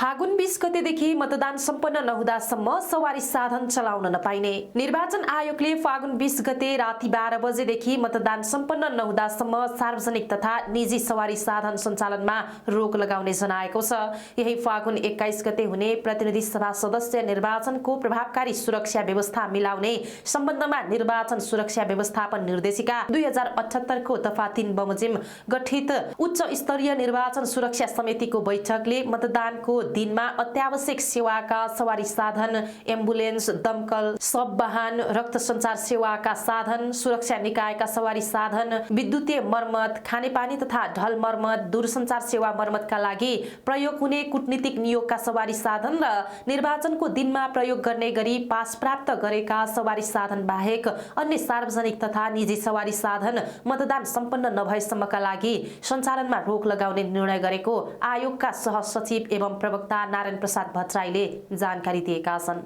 फागुन 20 गतेदेखि मतदान सम्पन्न नहुँदासम्म सवारी साधन चलाउन नपाइने। निर्वाचन आयोगले फागुन 20 गते राति 12 बजेदेखि मतदान सम्पन्न नहुँदासम्म सार्वजनिक तथा निजी सवारी साधन सञ्चालनमा रोक लगाउने जनाएको छ। यही फागुन 21 गते हुने प्रतिनिधि सभा सदस्य निर्वाचनको प्रभावकारी सुरक्षा व्यवस्था मिलाउने सम्बन्धमा निर्वाचन सुरक्षा व्यवस्थापन निर्देशिका 2078 को दफा 3 बमोजिम गठित उच्च स्तरीय निर्वाचन सुरक्षा समितिको बैठकले मतदानको दिनमा अत्यावश्यक सेवाका सवारी साधन, एम्बुलेन्स, दमकल, शव वाहन, रक्त सञ्चार सेवाका साधन, सुरक्षा निकायका सवारी साधन, विद्युतीय मर्मत, खानेपानी तथा ढल मर्मत, दूरसञ्चार सेवा मर्मतका लागि प्रयोग हुने कूटनीतिक नियोगका सवारी साधन र निर्वाचनको दिनमा प्रयोग गर्ने गरी पास प्राप्त गरेका सवारी साधन बाहेक अन्य सार्वजनिक तथा निजी सवारी साधन मतदान सम्पन्न नभएसम्मका लागि सञ्चालनमा रोक लगाउने निर्णय गरेको आयोगका सहसचिव एवं प्रवक्ता नारायण प्रसाद भट्टराईले जानकारी दिएका छन्।